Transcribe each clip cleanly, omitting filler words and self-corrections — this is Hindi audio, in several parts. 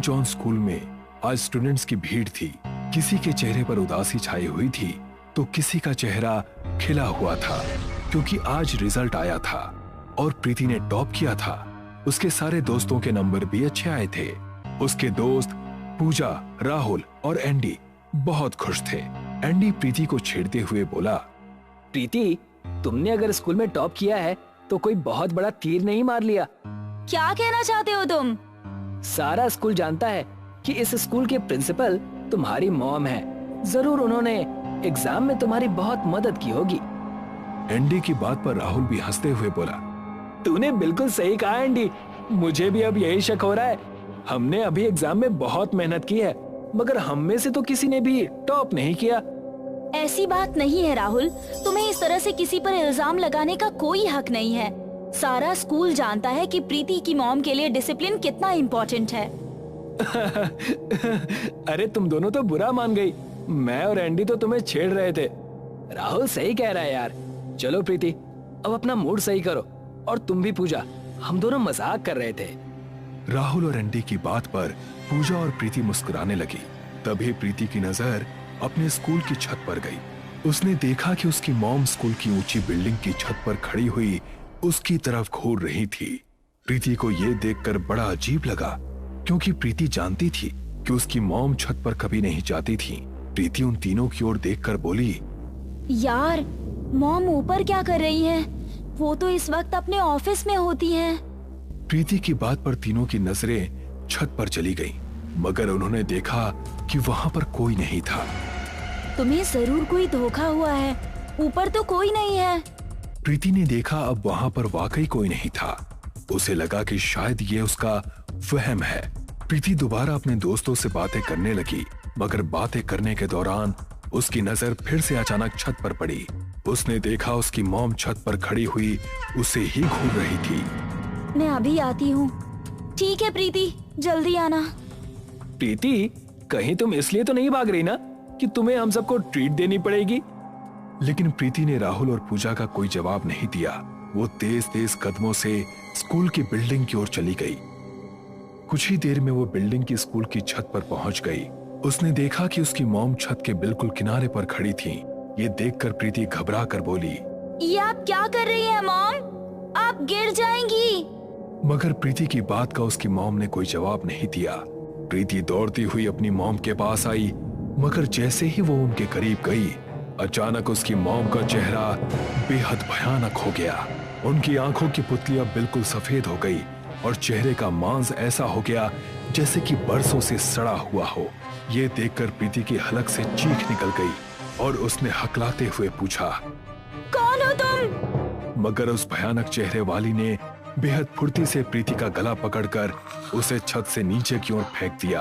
जॉन स्कूल में आज स्टूडेंट्स की भीड़ थी। किसी के चेहरे पर उदासी छाई हुई थी तो किसी का चेहरा खिला हुआ था, क्योंकि आज रिजल्ट आया था और प्रीति ने टॉप किया था। उसके सारे दोस्तों के नंबर भी अच्छे आए थे। उसके दोस्त पूजा, राहुल और एंडी बहुत खुश थे। एंडी प्रीति को छेड़ते हुए बोला, प्रीति, तुमने अगर स्कूल में टॉप किया है तो कोई बहुत बड़ा तीर नहीं मार लिया। क्या कहना चाहते हो तुम? सारा स्कूल जानता है कि इस स्कूल के प्रिंसिपल तुम्हारी मॉम है। जरूर उन्होंने एग्जाम में तुम्हारी बहुत मदद की होगी। एंडी की बात पर राहुल भी हंसते हुए बोला, तूने बिल्कुल सही कहा एंडी, मुझे भी अब यही शक हो रहा है। हमने अभी एग्जाम में बहुत मेहनत की है, मगर हम में से तो किसी ने भी टॉप नहीं किया। ऐसी बात नहीं है राहुल, तुम्हें इस तरह से किसी पर इल्जाम लगाने का कोई हक नहीं है। सारा स्कूल जानता है कि प्रीति की मॉम के लिए डिसिप्लिन कितना इम्पोर्टेंट है। अरे तुम दोनों तो बुरा मान गई। मैं और एंडी तो तुम्हें छेड़ रहे थे। राहुल सही कह रहा है यार। चलो प्रीति, अब अपना मूड सही करो। और तुम भी पूजा, हम दोनों मजाक कर रहे थे। राहुल और एंडी की बात पर पूजा और प्रीति मुस्कुराने लगी। तभी प्रीति की नजर अपने स्कूल की छत पर गई। उसने देखा कि उसकी मॉम स्कूल की ऊंची बिल्डिंग की छत पर खड़ी हुई उसकी तरफ घूर रही थी। प्रीति को यह देखकर बड़ा अजीब लगा, क्योंकि प्रीति जानती थी कि उसकी मॉम छत पर कभी नहीं जाती थी। प्रीति उन तीनों की ओर देखकर बोली, यार, मॉम ऊपर क्या कर रही है? वो तो इस वक्त अपने ऑफिस में होती है। प्रीति की बात पर तीनों की नजरें छत पर चली गईं, मगर उन्होंने देखा कि वहां पर कोई नहीं था। तुम्हें जरूर कोई धोखा हुआ है, ऊपर तो कोई नहीं है। प्रीति ने देखा अब वहां पर वाकई कोई नहीं था। उसे लगा कि शायद ये उसका वहम है। प्रीति दोबारा अपने दोस्तों से बातें करने लगी, मगर बातें करने के दौरान उसकी नजर फिर से अचानक छत पर पड़ी। उसने देखा उसकी मॉम छत पर खड़ी हुई उसे ही घूर रही थी। मैं अभी आती हूँ। ठीक है प्रीति, जल्दी आना। प्रीति, कहीं तुम इसलिए तो नहीं भाग रही ना कि तुम्हें हम सबको ट्रीट देनी पड़ेगी? लेकिन प्रीति ने राहुल और पूजा का कोई जवाब नहीं दिया। वो तेज तेज कदमों से स्कूल की बिल्डिंग की ओर चली गई। कुछ ही देर में वो बिल्डिंग की स्कूल की छत पर पहुंच गई। उसने देखा कि उसकी मॉम छत के बिल्कुल किनारे पर खड़ी थी। ये देखकर प्रीति घबरा कर बोली, ये आप क्या कर रही हैं मॉम? आप गिर जाएंगी। मगर प्रीति की बात का उसकी मॉम ने कोई जवाब नहीं दिया। प्रीति दौड़ती हुई अपनी मॉम के पास आई, मगर जैसे ही वो उनके करीब गई, अचानक उसकी मॉम का चेहरा बेहद भयानक हो गया। उनकी आंखों की पुतलियां बिल्कुल सफेद हो गई और चेहरे का मांस ऐसा हो गया जैसे कि बरसों से सड़ा हुआ हो। ये देखकर प्रीति की हलक से चीख निकल गई और उसने हकलाते हुए पूछा, कौन हो तुम? मगर उस भयानक चेहरे वाली ने बेहद फुर्ती से प्रीति का गला पकड़कर उसे छत से नीचे की ओर फेंक दिया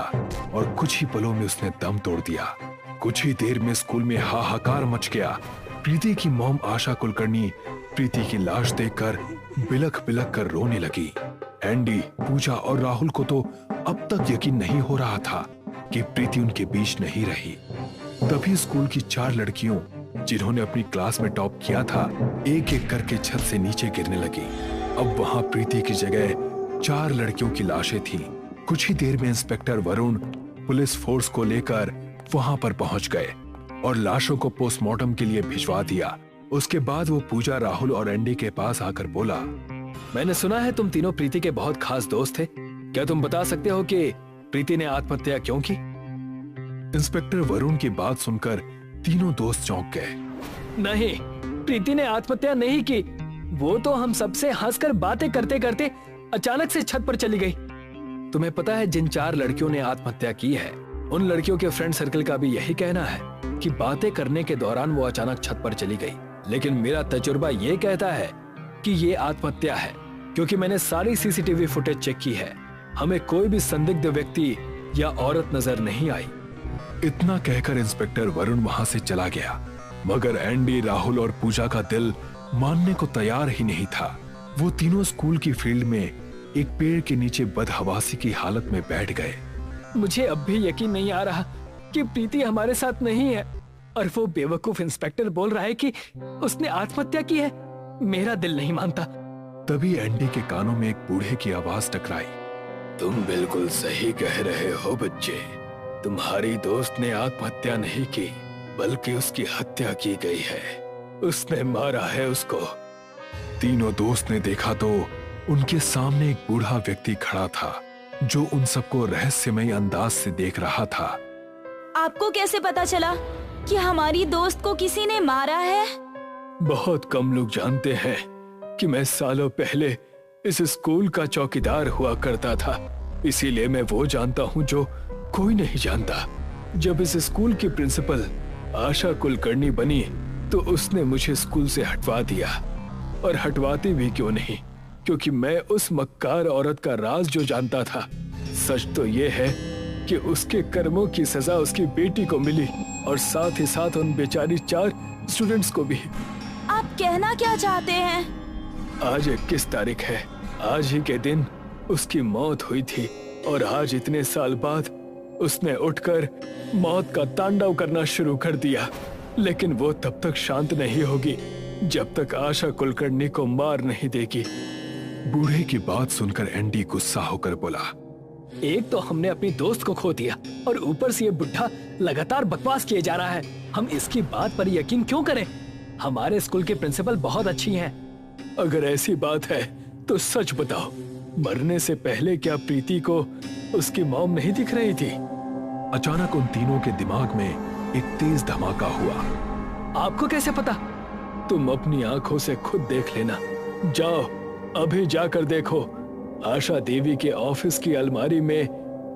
और कुछ ही पलों में उसने दम तोड़ दिया। कुछ ही देर में स्कूल में हाहाकार मच गया। प्रीति की मॉम आशा कुलकर्णी प्रीति की लाश देखकर बिलख बिलख कर रोने लगी। एंडी, पूजा और राहुल को तो अब तक यकीन नहीं हो रहा था कि प्रीति उनके बीच नहीं रही। तभी स्कूल की 4 लड़कियों जिन्होंने अपनी क्लास में टॉप किया था, एक एक करके छत से नीचे गिरने लगी। अब वहां प्रीति की जगह 4 लड़कियों की लाशें थीं। कुछ ही देर में इंस्पेक्टर वरुण पुलिस फोर्स को लेकर वहां पर पहुंच गए और लाशों को पोस्टमार्टम के लिए भिजवा दिया। उसके बाद वो पूजा, राहुल और एंडी के पास आकर बोला, मैंने सुना है तुम तीनों प्रीति के बहुत खास दोस्त थे। क्या तुम बता सकते हो कि प्रीति ने आत्महत्या क्यों की? इंस्पेक्टर वरुण की बात सुनकर तीनों दोस्त चौंक गए। नहीं, प्रीति ने आत्महत्या नहीं की। वो तो हम सबसे हंसकर बातें करते करते अचानक से छत पर चली गई। तुम्हें पता है जिन 4 लड़कियों ने आत्महत्या की है, उन लड़कियों के फ्रेंड सर्कल का भी यही कहना है कि बातें करने के दौरान वो अचानक छत पर चली गई। लेकिन मेरा तजुर्बा ये कहता है कि ये आत्महत्या है, क्योंकि मैंने सारी सीसीटीवी फुटेज चेक की है। हमें कोई भी संदिग्ध व्यक्ति या औरत नजर नहीं आई। इतना कहकर इंस्पेक्टर वरुण वहां से चला गया, मगर एंडी, राहुल और पूजा का दिल मानने को तैयार ही नहीं था। वो तीनों स्कूल की फील्ड में एक पेड़ के नीचे बदहवासी की हालत में बैठ गए। मुझे अब भी यकीन नहीं आ रहा कि प्रीति हमारे साथ नहीं है और वो बेवकूफ इंस्पेक्टर बोल रहा है कि उसने आत्महत्या की है। मेरा दिल नहीं मानता। तभी एंडी के कानों में एक बूढ़े की आवाज टकराई। तुम बिल्कुल सही कह रहे हो बच्चे। तुम्हारी दोस्त ने आत्महत्या नहीं की, बल्कि उसकी हत्या की गई है। उसने मारा है उसको। तीनों दोस्त ने देखा तो उनके सामने एक बूढ़ा व्यक्ति खड़ा था जो उन सबको रहस्यमय अंदाज से देख रहा था। आपको कैसे पता चला कि हमारी दोस्त को किसी ने मारा है? बहुत कम लोग जानते हैं कि मैं सालों पहले इस स्कूल का चौकीदार हुआ करता था। इसीलिए मैं वो जानता हूँ जो कोई नहीं जानता। जब इस स्कूल की प्रिंसिपल आशा कुलकर्णी बनी तो उसने मुझे स्कूल से हटवा दिया। और हटवाती भी क्यों नहीं, क्योंकि मैं उस मक्कार औरत का राज जो जानता था। सच तो ये है कि उसके कर्मों की सजा उसकी बेटी को मिली और साथ ही साथ उन बेचारी 4 स्टूडेंट्स को भी। आप कहना क्या चाहते हैं? आज 21 तारीख है। आज ही के दिन उसकी मौत हुई थी और आज इतने साल बाद उसने उठकर मौत का तांडव करना शुरू कर दिया। लेकिन वो तब तक शांत नहीं होगी जब तक आशा कुलकर्णी को मार नहीं देगी। बूढ़े की बात सुनकर एंडी गुस्सा होकर बोला, एक तो हमने अपनी दोस्त को खो दिया और ऊपर से ये बुढ़ा लगातार बकवास किए जा रहा है। हम इसकी बात पर यकीन क्यों करें? हमारे स्कूल के प्रिंसिपल बहुत अच्छी हैं। अगर ऐसी बात है तो सच बताओ, मरने से पहले क्या प्रीति को उसकी मॉम नहीं दिख रही थी? अचानक उन तीनों के दिमाग में एक तेज धमाका हुआ। आपको कैसे पता? तुम अपनी आंखों से खुद देख लेना। जाओ, अभी जाकर देखो। आशा देवी के ऑफिस की अलमारी में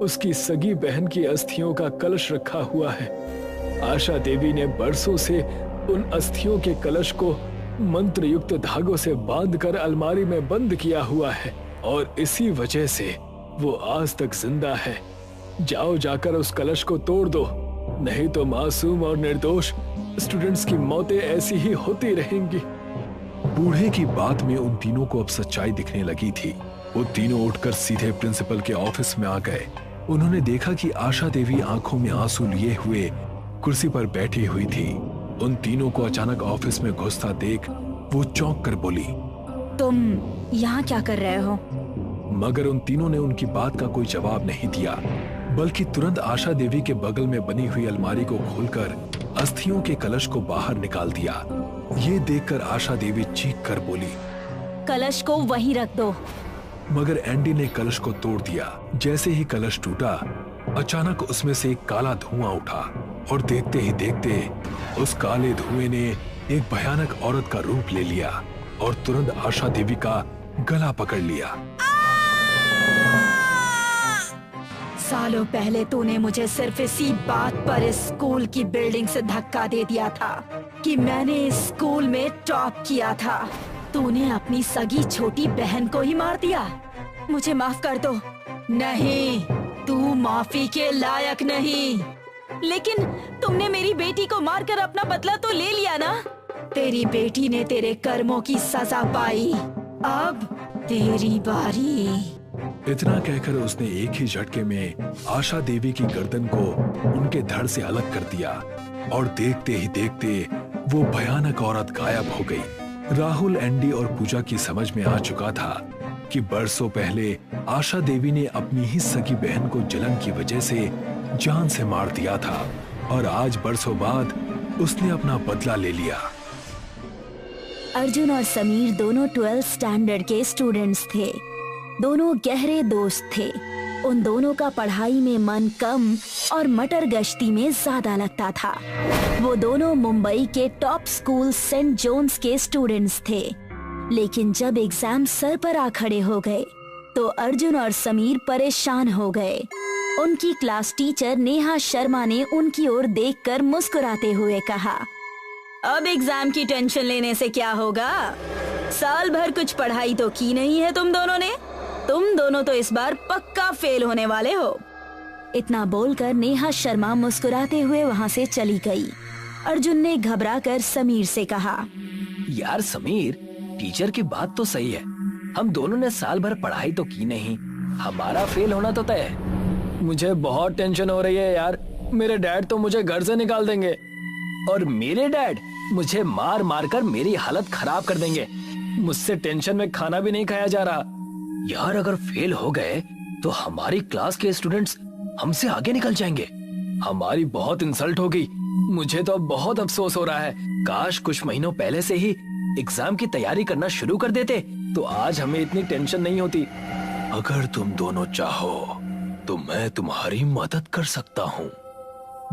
उसकी सगी बहन की अस्थियों का कलश रखा हुआ है। आशा देवी ने बरसों से उन अस्थियों के कलश को मंत्र युक्त धागों से बांधकर अलमारी में बंद किया हुआ है और इसी वजह से वो आज तक जिंदा है। जाओ, जाकर उस कलश को तोड़ दो, नहीं तो मासूम और निर्दोष स्टूडेंट्स की मौतें ऐसी ही होती रहेंगी। बूढ़े की बात में उन तीनों को अब सच्चाई दिखने लगी थी। वो तीनों उठकर सीधे प्रिंसिपल के ऑफिस में आ गए। उन्होंने देखा कि आशा देवी आंखों में आंसू लिए हुए कुर्सी पर बैठी हुई थी। उन तीनों को अचानक ऑफिस में घुसता देख वो चौंक कर बोली, तुम यहाँ क्या कर रहे हो? मगर उन तीनों ने उनकी बात का कोई जवाब नहीं दिया, बल्कि तुरंत आशा देवी के बगल में बनी हुई अलमारी को खोलकर अस्थियों के कलश को बाहर निकाल दिया। ये देखकर आशा देवी चीख कर बोली, कलश को वहीं रख दो। मगर एंडी ने कलश को तोड़ दिया। जैसे ही कलश टूटा, अचानक उसमें से एक काला धुआं उठा और देखते ही देखते उस काले धुएं ने एक भयानक औरत का रूप ले लिया और तुरंत आशा देवी का गला पकड़ लिया। सालों पहले तूने मुझे सिर्फ इसी बात पर इस स्कूल की बिल्डिंग से धक्का दे दिया था कि मैंने इस स्कूल में टॉप किया था। तूने अपनी सगी छोटी बहन को ही मार दिया। मुझे माफ कर दो। नहीं, तू माफी के लायक नहीं। लेकिन तुमने मेरी बेटी को मारकर अपना बदला तो ले लिया ना? तेरी बेटी ने तेरे कर्मों की सजा पाई। अब तेरी बारी। इतना कहकर उसने एक ही झटके में आशा देवी की गर्दन को उनके धड़ से अलग कर दिया और देखते ही देखते वो भयानक औरत गायब हो गई। राहुल, एंडी और पूजा की समझ में आ चुका था कि बरसों पहले आशा देवी ने अपनी ही सगी बहन को जलन की वजह से जान से मार दिया था और आज बरसों बाद उसने अपना बदला ले लिया। अर्जुन और समीर दोनों 12th स्टैंडर्ड के स्टूडेंट्स थे। दोनों गहरे दोस्त थे। उन दोनों का पढ़ाई में मन कम और मटर गश्ती में ज्यादा लगता था। वो दोनों मुंबई के टॉप स्कूल सेंट जोन्स के स्टूडेंट्स थे। लेकिन जब एग्जाम सर पर आ खड़े हो गए तो अर्जुन और समीर परेशान हो गए। उनकी क्लास टीचर नेहा शर्मा ने उनकी ओर देखकर मुस्कुराते हुए कहा, अब एग्जाम की टेंशन लेने से क्या होगा? साल भर कुछ पढ़ाई तो की नहीं है तुम दोनों ने। तुम दोनों तो इस बार पक्का फेल होने वाले हो। इतना बोलकर नेहा शर्मा मुस्कुराते हुए वहाँ से चली गई। अर्जुन ने घबराकर समीर से कहा, यार समीर, टीचर की बात तो सही है। हम दोनों ने साल भर पढ़ाई तो की नहीं, हमारा फेल होना तो तय है। मुझे बहुत टेंशन हो रही है यार। मेरे डैड तो मुझे घर से निकाल देंगे और मेरे डैड मुझे मार मार कर मेरी हालत खराब कर देंगे। मुझसे टेंशन में खाना भी नहीं खाया जा रहा। यार अगर फेल हो गए तो हमारी क्लास के स्टूडेंट्स हमसे आगे निकल जाएंगे। हमारी बहुत इंसल्ट होगी। मुझे तो अब बहुत अफसोस हो रहा है। काश कुछ महीनों पहले से ही एग्जाम की तैयारी करना शुरू कर देते तो आज हमें इतनी टेंशन नहीं होती। अगर तुम दोनों चाहो तो मैं तुम्हारी मदद कर सकता हूँ।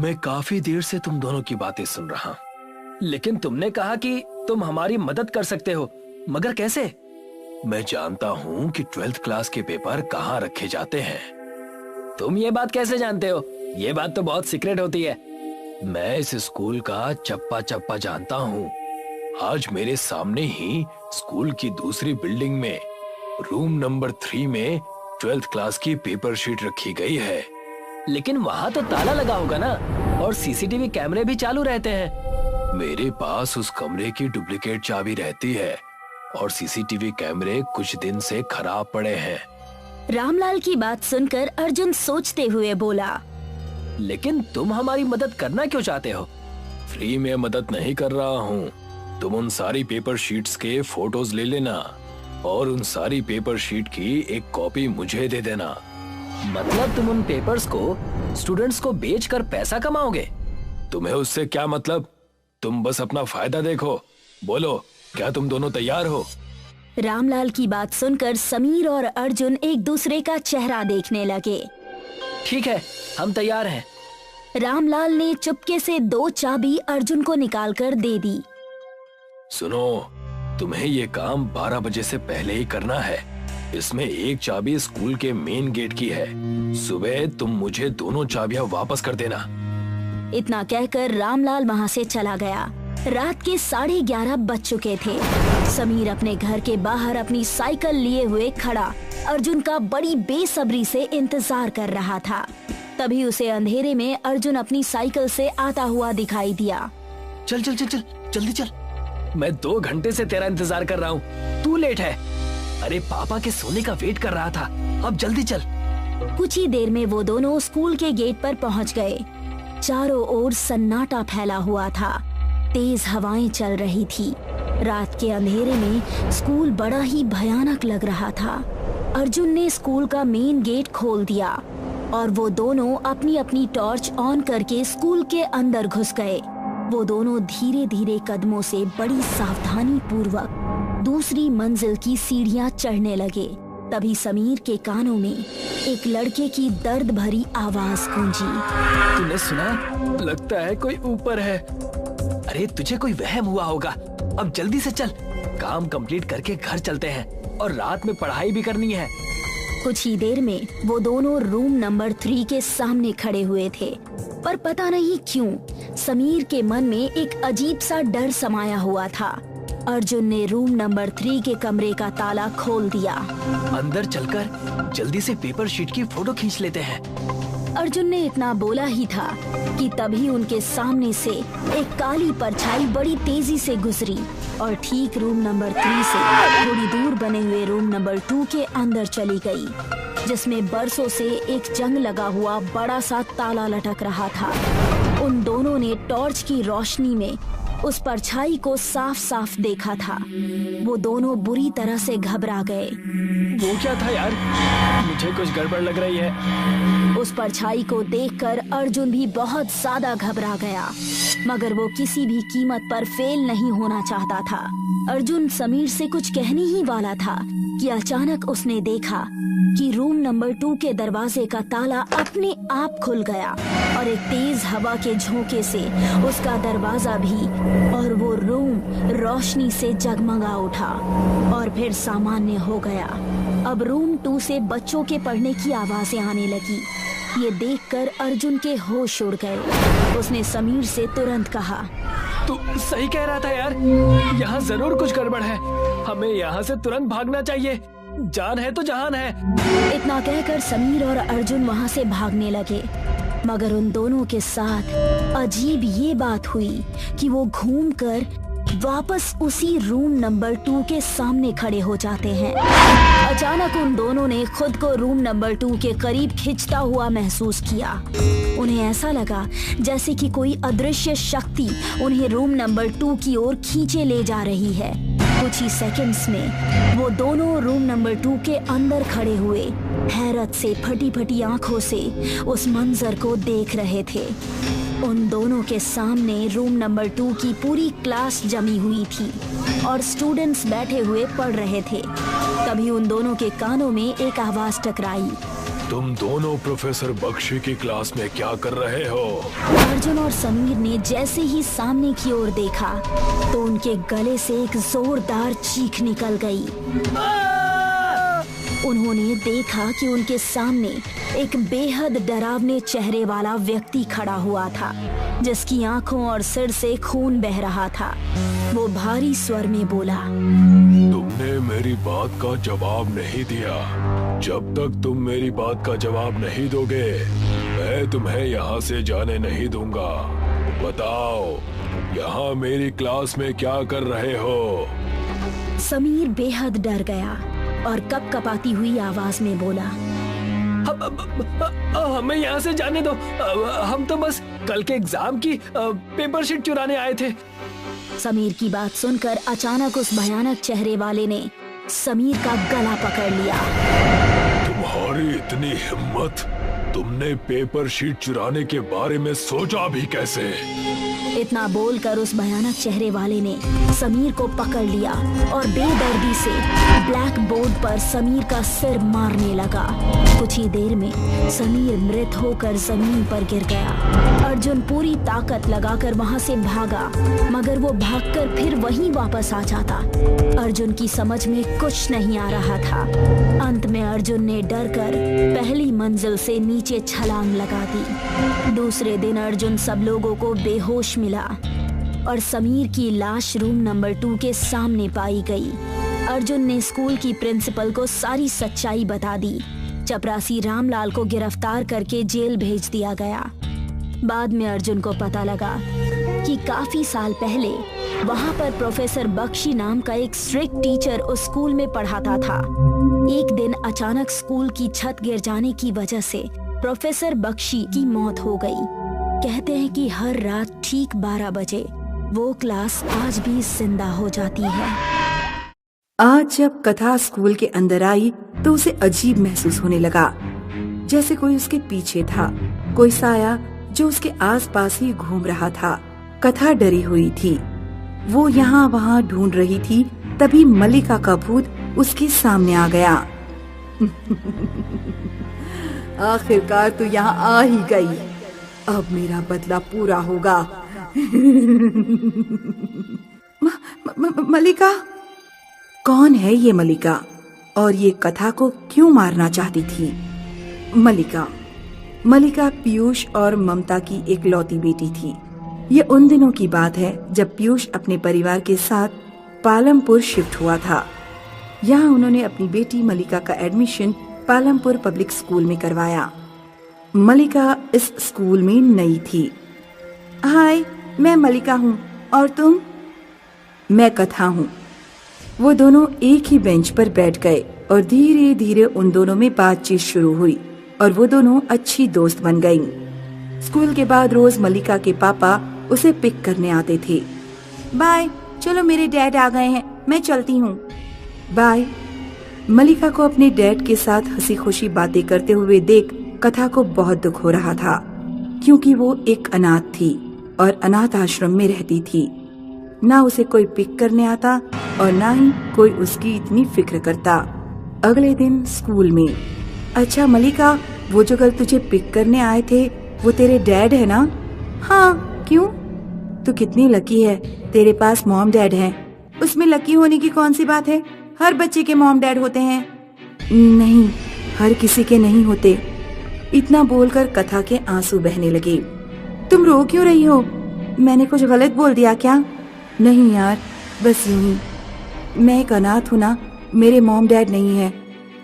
मैं काफी देर से तुम दोनों की बातें सुन रहा हूँ। लेकिन तुमने कहा कि तुम हमारी मदद कर सकते हो, मगर कैसे? मैं जानता हूँ कि 12th क्लास के पेपर कहाँ रखे जाते हैं। तुम ये बात कैसे जानते हो? ये बात तो बहुत सीक्रेट होती है। मैं इस स्कूल का चप्पा चप्पा जानता हूँ। आज मेरे सामने ही स्कूल की दूसरी बिल्डिंग में रूम नंबर 3 में 12th क्लास की पेपर शीट रखी गई है। लेकिन वहाँ तो ताला लगा होगा ना, और सीसीटीवी कैमरे भी चालू रहते हैं। मेरे पास उस कमरे की डुप्लीकेट चाबी रहती है और सीसीटीवी कैमरे कुछ दिन से खराब पड़े हैं। रामलाल की बात सुनकर अर्जुन सोचते हुए बोला, लेकिन तुम हमारी मदद करना क्यों चाहते हो? फ्री में मदद नहीं कर रहा हूँ। तुम उन सारी पेपर शीट्स के फोटोज ले लेना और उन सारी पेपर शीट की एक कॉपी मुझे दे देना। मतलब तुम उन पेपर्स को स्टूडेंट्स को बेचकर पैसा कमाओगे? तुम्हें उससे क्या मतलब? तुम बस अपना फायदा देखो। बोलो, क्या तुम दोनों तैयार हो? रामलाल की बात सुनकर समीर और अर्जुन एक दूसरे का चेहरा देखने लगे। ठीक है, हम तैयार हैं। रामलाल ने चुपके से 2 चाबी अर्जुन को निकालकर दे दी। सुनो, तुम्हें ये काम 12 बजे से पहले ही करना है। इसमें एक चाबी स्कूल के मेन गेट की है। सुबह तुम मुझे दोनों चाबियां वापस कर देना। इतना कहकर रामलाल वहाँ से चला गया। रात के 11:30 बज चुके थे। समीर अपने घर के बाहर अपनी साइकिल लिए हुए खड़ा अर्जुन का बड़ी बेसब्री से इंतजार कर रहा था। तभी उसे अंधेरे में अर्जुन अपनी साइकिल से आता हुआ दिखाई दिया। चल चल चल चल, जल्दी चल। मैं 2 घंटे से तेरा इंतजार कर रहा हूँ, तू लेट है। अरे पापा के सोने का वेट कर रहा था, अब जल्दी चल। कुछ ही देर में वो दोनों स्कूल के गेट पर पहुँच गए। चारों ओर सन्नाटा फैला हुआ था। तेज हवाएं चल रही थी। रात के अंधेरे में स्कूल बड़ा ही भयानक लग रहा था। अर्जुन ने स्कूल का मेन गेट खोल दिया और वो दोनों अपनी अपनी टॉर्च ऑन करके स्कूल के अंदर घुस गए। वो दोनों धीरे धीरे कदमों से बड़ी सावधानी पूर्वक दूसरी मंजिल की सीढ़ियां चढ़ने लगे। तभी समीर के कानों में एक लड़के की दर्द भरी आवाज गूंजी। तूने सुना? लगता है कोई ऊपर है। अरे तुझे कोई वहम हुआ होगा। अब जल्दी से चल, काम कंप्लीट करके घर चलते हैं और रात में पढ़ाई भी करनी है। कुछ ही देर में वो दोनों रूम नंबर 3 के सामने खड़े हुए थे, पर पता नहीं क्यों समीर के मन में एक अजीब सा डर समाया हुआ था। अर्जुन ने रूम नंबर 3 के कमरे का ताला खोल दिया। अंदर चलकर जल्दी से पेपर शीट की फोटो खींच लेते हैं। अर्जुन ने इतना बोला ही था कि तभी उनके सामने से एक काली परछाई बड़ी तेजी से गुजरी और ठीक रूम नंबर 3 से थोड़ी दूर बने हुए रूम नंबर 2 के अंदर चली गई, जिसमें बरसों से एक जंग लगा हुआ बड़ा सा ताला लटक रहा था। उन दोनों ने टॉर्च की रोशनी में उस परछाई को साफ साफ देखा था। वो दोनों बुरी तरह से घबरा गए। वो क्या था यार? मुझे कुछ गड़बड़ लग रही है। उस परछाई को देखकर अर्जुन भी बहुत ज्यादा घबरा गया, मगर वो किसी भी कीमत पर फेल नहीं होना चाहता था। अर्जुन समीर से कुछ कहने ही वाला था कि अचानक उसने देखा कि रूम नंबर 2 के दरवाजे का ताला अपने आप खुल गया और एक तेज हवा के झोंके से उसका दरवाजा भी और वो रूम रोशनी से जगमगा उठा और फिर सामान्य हो गया। अब रूम 2 से बच्चों के पढ़ने की आवाजें आने लगी। ये देखकर अर्जुन के होश उड़ गए। उसने समीर से तुरंत कहा, तू सही कह रहा था यार, यहाँ जरूर कुछ गड़बड़ है। हमें यहाँ से तुरंत भागना चाहिए। जान है तो जहान है। इतना कहकर समीर और अर्जुन वहाँ से भागने लगे, मगर उन दोनों के साथ अजीब ये बात हुई कि वो घूमकर वापस उसी रूम नंबर 2 के सामने खड़े हो जाते हैं। अचानक उन दोनों ने खुद को रूम नंबर 2 के करीब खिंचता हुआ महसूस किया। उन्हें ऐसा लगा जैसे कि कोई अदृश्य शक्ति उन्हें रूम नंबर 2 की ओर खींचे ले जा रही है। कुछ ही सेकंड्स में वो दोनों रूम नंबर 2 के अंदर खड़े हुए हैरत से फटी फटी आंखों से उस मंजर को देख रहे थे। उन दोनों के सामने रूम नंबर 2 की पूरी क्लास जमी हुई थी और स्टूडेंट्स बैठे हुए पढ़ रहे थे। तभी उन दोनों के कानों में एक आवाज टकराई। तुम दोनों प्रोफेसर बख्शी की क्लास में क्या कर रहे हो? अर्जुन और समीर ने जैसे ही सामने की ओर देखा तो उनके गले से एक जोरदार चीख निकल गई। उन्होंने देखा कि उनके सामने एक बेहद डरावने चेहरे वाला व्यक्ति खड़ा हुआ था, जिसकी आंखों और सिर से खून बह रहा था। वो भारी स्वर में बोला, तुमने मेरी बात का जवाब नहीं दिया। जब तक तुम मेरी बात का जवाब नहीं दोगे, मैं तुम्हें यहाँ से जाने नहीं दूंगा। बताओ, यहाँ मेरी क्लास में क्या कर रहे हो? समीर बेहद डर गया और कपकपाती हुई आवाज में बोला, हमें यहाँ से जाने दो। हम तो बस कल के एग्जाम की पेपर शीट चुराने आए थे। समीर की बात सुनकर अचानक उस भयानक चेहरे वाले ने समीर का गला पकड़ लिया। तुम्हारी इतनी हिम्मत! तुमने पेपर शीट चुराने के बारे में सोचा भी कैसे? इतना बोलकर उस भयानक चेहरे वाले ने समीर को पकड़ लिया और बेदर्दी से ब्लैक बोर्ड पर समीर का सिर मारने लगा। कुछ ही देर में समीर मृत होकर जमीन पर गिर गया। अर्जुन पूरी ताकत लगाकर वहां से भागा, मगर वो भागकर फिर वहीं वापस आ जाता। अर्जुन की समझ में कुछ नहीं आ रहा था। अंत में अर्जुन ने डरकर पहली मंजिल से नीचे छलांग लगा दी। दूसरे दिन अर्जुन सब लोगों को बेहोश मिला और समीर की लाश रूम नंबर 2 के सामने पाई गई। अर्जुन ने स्कूल की प्रिंसिपल को सारी सच्चाई बता दी। चपरासी रामलाल को गिरफ्तार करके जेल भेज दिया गया। बाद में अर्जुन को पता लगा कि काफी साल पहले वहां पर प्रोफेसर बख्शी नाम का एक स्ट्रिक्ट टीचर उस स्कूल में पढ़ाता था। एक दिन अचानक स्कूल की छत गिर जाने की वजह से प्रोफेसर बख्शी की मौत हो गई। कहते हैं कि हर रात ठीक 12 बजे वो क्लास आज भी जिंदा हो जाती है। आज जब कथा स्कूल के अंदर आई तो उसे अजीब महसूस होने लगा, जैसे कोई उसके पीछे था, कोई साया जो उसके आसपास ही घूम रहा था। कथा डरी हुई थी, वो यहाँ वहाँ ढूंढ रही थी। तभी मलिका का भूत उसके सामने आ गया। आखिरकार तो यहाँ आ ही गई, अब मेरा बदला पूरा होगा। मलिका? कौन है ये मलिका और ये कथा को क्यों मारना चाहती थी? मलिका पीयूष और ममता की एक लौती बेटी थी। ये उन दिनों की बात है जब पीयूष अपने परिवार के साथ पालमपुर शिफ्ट हुआ था। यहाँ उन्होंने अपनी बेटी मलिका का एडमिशन पालमपुर पब्लिक स्कूल में करवाया। मलिका इस स्कूल में नई थी। हाय, मैं मलिका हूँ, और तुम? मैं कथा हूँ। वो दोनों एक ही बेंच पर बैठ गए और धीरे धीरे उन दोनों में बातचीत शुरू हुई और वो दोनों अच्छी दोस्त बन गईं। स्कूल के बाद रोज मलिका के पापा उसे पिक करने आते थे। बाय, चलो मेरे डैड आ गए हैं, मैं चलती हूँ। बाय। मलिका को अपने डैड के साथ हंसी खुशी बातें करते हुए देख कथा को बहुत दुख हो रहा था, क्योंकि वो एक अनाथ थी और अनाथ आश्रम में रहती थी। ना उसे कोई पिक करने आता और ना ही कोई उसकी इतनी फिक्र करता। अगले दिन स्कूल में, अच्छा मलिका, वो जो कल तुझे पिक करने आए थे वो तेरे डैड है ना? हाँ, क्यों? तू कितनी लकी है, तेरे पास मॉम डैड हैं। उसमें लकी होने की कौन सी बात है? हर बच्चे के मॉम डैड होते हैं। नहीं, हर किसी के नहीं होते। इतना बोलकर कथा के आंसू बहने लगे। तुम रो क्यों रही हो? मैंने कुछ गलत बोल दिया क्या? नहीं यार, बस यूं ही। मैं एक अनाथ हूँ ना, मेरे मॉम डैड नहीं है।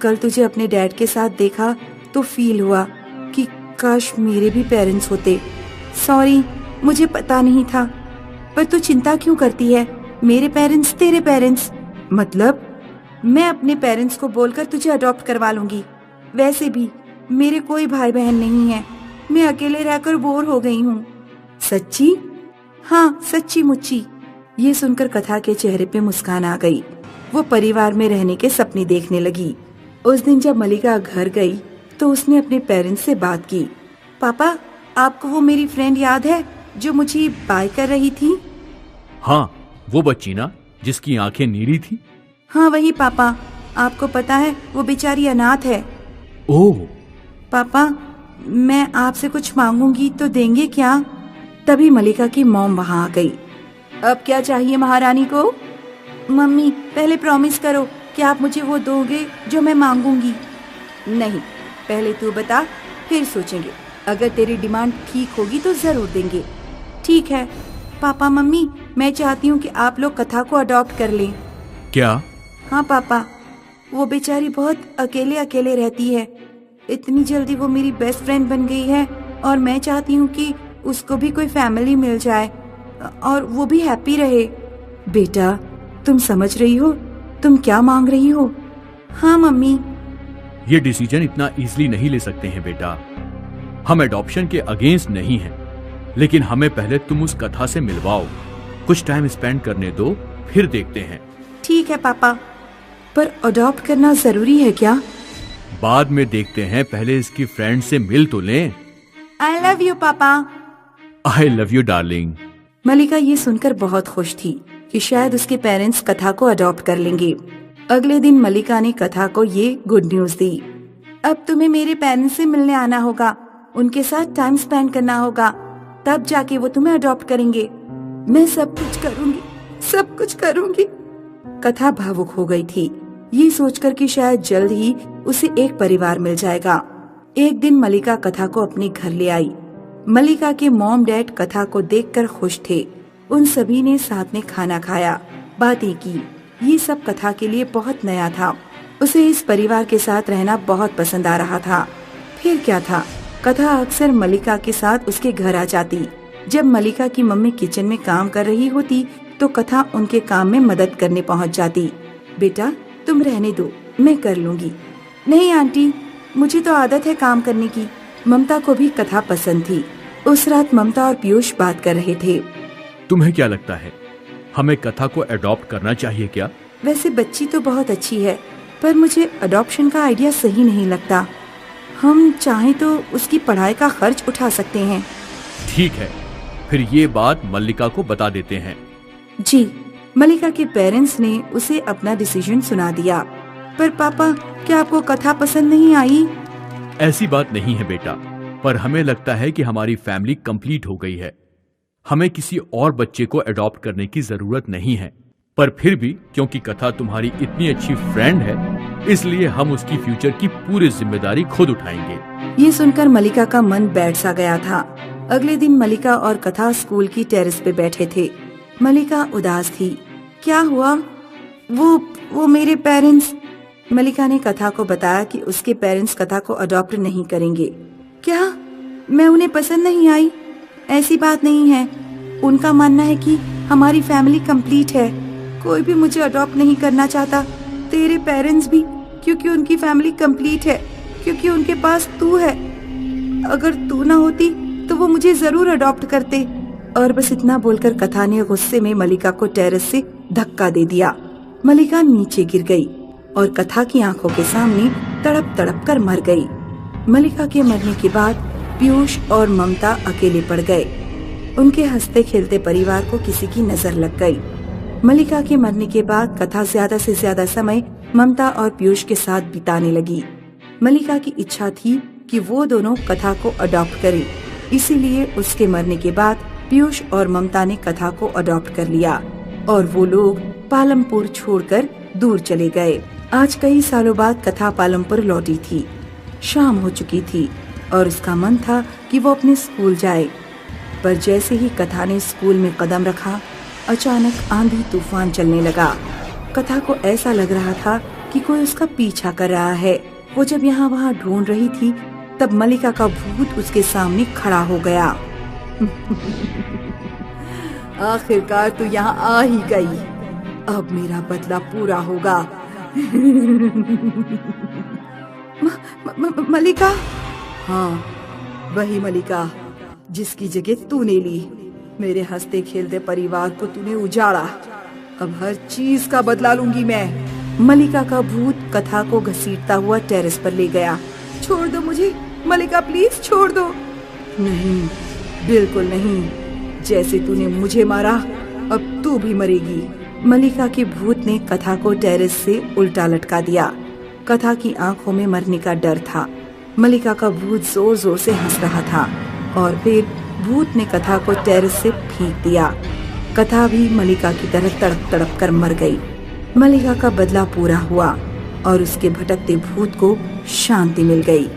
कल तुझे अपने डैड के साथ देखा तो फील हुआ कि काश मेरे भी पेरेंट्स होते। सॉरी, मुझे पता नहीं था। पर तू चिंता क्यों करती है? मेरे पेरेंट्स तेरे पेरेंट्स। मतलब मैं अपने पेरेंट्स को बोलकर तुझे अडॉप्ट करवा लूंगी। वैसे भी मेरे कोई भाई बहन नहीं है, मैं अकेले रहकर बोर हो गई हूँ। सच्ची? हाँ, सच्ची मुच्ची। ये सुनकर कथा के चेहरे पे मुस्कान आ गई। वो परिवार में रहने के सपने देखने लगी। उस दिन जब मलिका घर गई तो उसने अपने पेरेंट्स से बात की। पापा, आपको वो मेरी फ्रेंड याद है जो मुझे बाय कर रही थी? हाँ, वो बच्ची ना जिसकी आंखें नीली थी। हाँ वही पापा। आपको पता है वो बेचारी अनाथ है। ओह। पापा, मैं आपसे कुछ मांगूंगी तो देंगे क्या? तभी मलिका की मॉम वहाँ आ गई। अब क्या चाहिए महारानी को? मम्मी, पहले प्रॉमिस करो कि आप मुझे वो दोगे जो मैं मांगूंगी। नहीं, पहले तू बता, फिर सोचेंगे। अगर तेरी डिमांड ठीक होगी तो जरूर देंगे। ठीक है पापा। मम्मी, मैं चाहती हूँ कि आप लोग कथा को अडॉप्ट कर लें। क्या? हाँ पापा, वो बेचारी बहुत अकेले अकेले रहती है। इतनी जल्दी वो मेरी बेस्ट फ्रेंड बन गई है और मैं चाहती हूँ कि उसको भी कोई फैमिली मिल जाए और वो भी हैप्पी रहे। बेटा, तुम समझ रही हो तुम क्या मांग रही हो? हाँ मम्मी। ये डिसीजन इतना इजीली नहीं ले सकते हैं बेटा। हम एडॉप्शन के अगेंस्ट नहीं हैं, लेकिन हमें पहले तुम उस कथा से मिलवाओ। कुछ टाइम स्पेंड करने दो, फिर देखते हैं। ठीक है पापा, पर अडॉप्ट करना जरूरी है क्या? बाद में देखते हैं, पहले इसकी फ्रेंड से मिल तो लें। आई love you papa. I love you darling. Malika ये सुनकर बहुत खुश थी कि शायद उसके पेरेंट्स कथा को अडॉप्ट कर लेंगे। अगले दिन मलिका ने कथा को ये गुड न्यूज दी। अब तुम्हें मेरे पेरेंट्स से मिलने आना होगा, उनके साथ टाइम स्पेंड करना होगा, तब जाके वो तुम्हें अडॉप्ट करेंगे। मैं सब कुछ करूंगी, सब कुछ करूंगी। कथा भावुक हो गई थी, ये सोचकर कि शायद जल्द ही उसे एक परिवार मिल जाएगा। एक दिन मलिका कथा को अपने घर ले आई। मलिका के मॉम डैड कथा को देखकर खुश थे। उन सभी ने साथ में खाना खाया, बातें की। ये सब कथा के लिए बहुत नया था। उसे इस परिवार के साथ रहना बहुत पसंद आ रहा था। फिर क्या था, कथा अक्सर मलिका के साथ उसके घर आ जाती। जब मलिका की मम्मी किचन में काम कर रही होती तो कथा उनके काम में मदद करने पहुंच जाती। बेटा, तुम रहने दो, मैं कर लूंगी। नहीं आंटी, मुझे तो आदत है काम करने की। ममता को भी कथा पसंद थी। उस रात ममता और पीयूष बात कर रहे थे। तुम्हें क्या लगता है, हमें कथा को अडॉप्ट करना चाहिए क्या? वैसे बच्ची तो बहुत अच्छी है, पर मुझे अडॉप्शन का आइडिया सही नहीं लगता। हम चाहें तो उसकी पढ़ाई का खर्च उठा सकते हैं। ठीक है, फिर ये बात मल्लिका को बता देते हैं। जी। मलिका के पेरेंट्स ने उसे अपना डिसीजन सुना दिया। पर पापा, क्या आपको कथा पसंद नहीं आई? ऐसी बात नहीं है बेटा, पर हमें लगता है कि हमारी फैमिली कंप्लीट हो गई है। हमें किसी और बच्चे को अडॉप्ट करने की जरूरत नहीं है। पर फिर भी क्योंकि कथा तुम्हारी इतनी अच्छी फ्रेंड है, इसलिए हम उसकी फ्यूचर की पूरी जिम्मेदारी खुद उठाएंगे। ये सुनकर मलिका का मन बैठ सा गया था। अगले दिन मलिका और कथा स्कूल की टेरेस पे बैठे थे। मलिका उदास थी। क्या हुआ? वो मेरे पेरेंट्स। मलिका ने कथा को बताया कि उसके पेरेंट्स कथा को अडॉप्ट नहीं करेंगे। क्या? मैं उन्हें पसंद नहीं आई? ऐसी बात नहीं है। उनका मानना है कि हमारी फैमिली कंप्लीट है, कोई भी मुझे अडॉप्ट नहीं करना चाहता। तेरे पेरेंट्स भी, क्योंकि उनकी फैमिली कंप्लीट है, क्योंकि उनके पास तू है। अगर तू ना होती तो वो मुझे जरूर अडॉप्ट करते। और बस इतना बोलकर कथा ने गुस्से में मलिका को टेरेस से धक्का दे दिया। मलिका नीचे गिर गई और कथा की आंखों के सामने तड़प तड़प कर मर गई। मलिका के मरने के बाद पीयूष और ममता अकेले पड़ गए। उनके हंसते खेलते परिवार को किसी की नजर लग गई। मलिका के मरने के बाद कथा ज्यादा से ज्यादा समय ममता और पीयूष के साथ बिताने लगी। मलिका की इच्छा थी कि वो दोनों कथा को अडॉप्ट करें, इसीलिए उसके मरने के बाद पीयूष और ममता ने कथा को अडॉप्ट कर लिया और वो लोग पालमपुर छोड़कर दूर चले गए। आज कई सालों बाद कथा पालमपुर लौटी थी। शाम हो चुकी थी और उसका मन था कि वो अपने स्कूल जाए, पर जैसे ही कथा ने स्कूल में कदम रखा, अचानक आंधी तूफान चलने लगा। कथा को ऐसा लग रहा था कि कोई उसका पीछा कर रहा है। वो जब यहाँ वहाँ ढूंढ रही थी, तब मलिका का भूत उसके सामने खड़ा हो गया। आखिरकार तू यहाँ आ ही गई। अब मेरा बदला पूरा होगा। मलिका? हाँ, वही मलिका जिसकी जगह तूने ली। मेरे हंसते खेलते परिवार को तूने उजाड़ा। अब हर चीज का बदला लूंगी मैं। मलिका का भूत कथा को घसीटता हुआ टेरेस पर ले गया। छोड़ दो मुझे, मलिका प्लीज छोड़ दो। नहीं, बिल्कुल नहीं, जैसे तूने मुझे मारा अब तू भी मरेगी। मलिका के भूत ने कथा को टेरेस से उल्टा लटका दिया। कथा की आंखों में मरने का डर था। मलिका का भूत जोर जोर से हंस रहा था और फिर भूत ने कथा को टेरेस से फेंक दिया। कथा भी मलिका की तरह तड़प तड़प कर मर गई। मलिका का बदला पूरा हुआ और उसके भटकते भूत को शांति मिल गई।